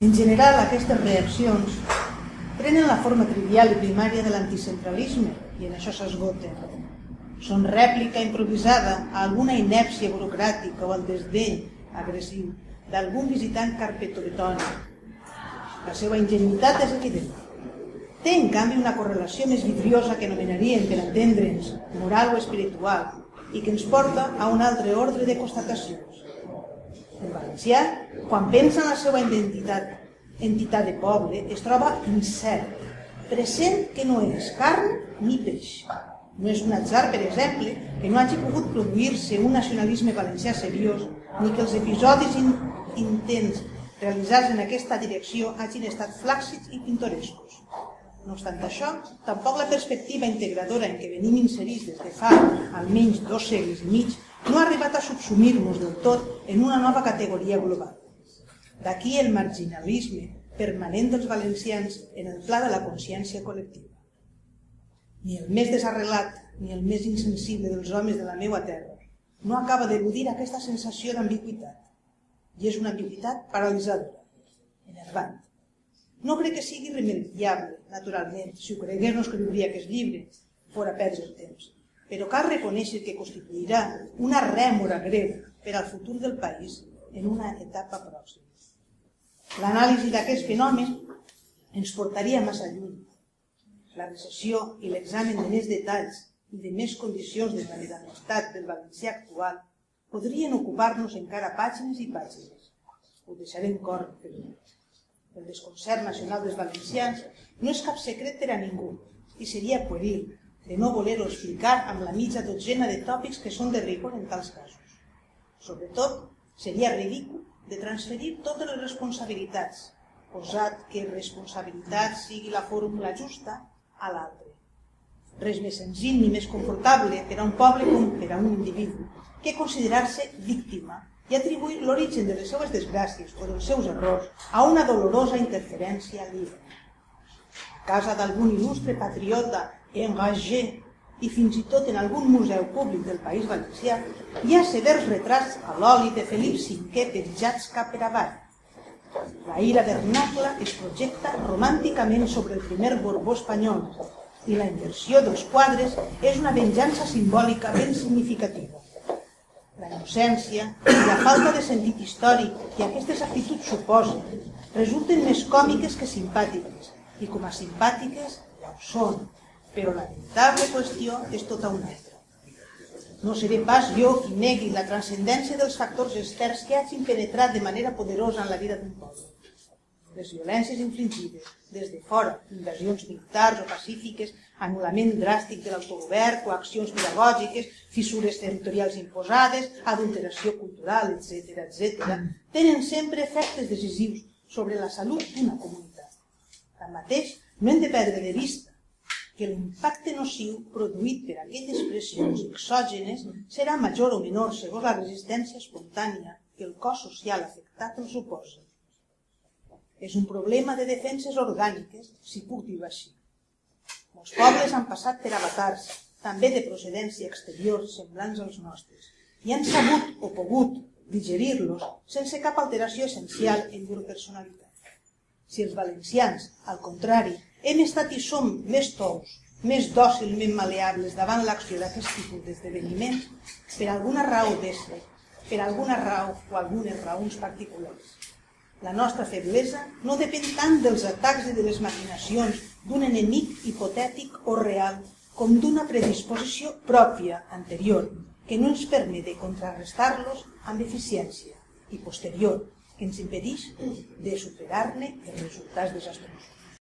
En general, aquestes reaccions prenen la forma trivial i primària de l'anticentralisme i en això s'esgoten. Són rèplica improvisada a alguna inèrcia burocràtica o al desdeny agressiu d'algun visitant carpetovetònic. La seva ingenuïtat és evident. Té, en canvi, una correlació més vidriosa que anomenaríem, per entendre'ns, moral o espiritual, i que ens porta a un altre ordre de constatacions. El valencià, quan pensa en la seva entitat de poble, es troba incert, present que no és carn ni peix. No és un atzar, per exemple, que no hagi pogut produir-se un nacionalisme valencià seriós, ni que els episodis intents realitzats en aquesta direcció hagin estat flàccids i pintorescos. No obstant això, tampoc la perspectiva integradora en què venim inserits des de fa almenys 2 segles i mig no ha arribat a subsumir-nos del tot en una nova categoria global. D'aquí el marginalisme permanent dels valencians en el pla de la consciència col·lectiva. Ni el més desarrelat ni el més insensible dels homes de la meua terra no acaba d'eludir aquesta sensació d'ambigüitat, i és una ambigüitat paralitzadora, enervant. No crec que sigui irremediable, naturalment, si ho cregués no escriuria aquest llibre, fora perdre el temps, però cal reconèixer que constituirà una rèmora greu per al futur del país en una etapa pròxima. L'anàlisi d'aquest fenomen ens portaria massa lluny. La recessió i l'examen de més detalls i de més condicions de vulnerabilitat del valencià actual podrien ocupar-nos encara pàgines i pàgines. Ho deixarem córrer, però. El desconcert nacional dels valencians no és cap secret per a ningú i seria pueril de no voler-ho explicar amb la mitja dotzena de tòpics que són de rigor en tals casos. Sobretot, seria ridícul de transferir totes les responsabilitats, posat que responsabilitat sigui la fórmula justa, a l'altre. Res més senzill ni més confortable per a un poble com per a un individu que considerar-se víctima i atribuir l'origen de les seues desgràcies o dels seus errors a una dolorosa interferència lliure. A casa d'algun il·lustre patriota engagé i fins i tot en algun museu públic del País Valencià hi ha severs retrats a l'oli de Felip V penjats cap per avall. La ira vernacla es projecta romànticament sobre el primer Borbó espanyol i la inversió dels quadres és una venjança simbòlica ben significativa. La innocència i la falta de sentit històric que aquestes actituds suposen resulten més còmiques que simpàtiques, i com a simpàtiques ja ho són, però la veritable qüestió és tota una altra. No seré pas jo qui negui la transcendència dels factors externs que hagin penetrat de manera poderosa en la vida d'un poble. Les violències infligides des de fora, invasions militars o pacífiques, anul·lament dràstic de l'autogovern, coaccions pedagògiques, fissures territorials imposades, adulteració cultural, etc., tenen sempre efectes decisius sobre la salut d'una comunitat. Tanmateix, no hem de perdre de vista que l'impacte nociu produït per aquelles pressions exògenes serà major o menor segons la resistència espontània que el cos social afectat els suposa. És un problema de defenses orgàniques, si puc dir-ho així. Molts pobles han passat per avatars, també de procedència exterior semblants als nostres, i han sabut o pogut digerir-los sense cap alteració essencial en llur personalitat. Si els valencians, al contrari, hem estat i som més tous, més dòcilment maleables davant l'acció d'aquest tipus d'esdeveniments, per alguna raó d'ésser, per alguna raó o algunes raons particulars. La nostra feblesa no depèn tant dels atacs i de les maquinacions d'un enemic hipotètic o real com d'una predisposició pròpia, anterior, que no ens permet de contrarrestar-los amb eficiència i posterior, que ens impedeix de superar-ne els resultats desastrosos.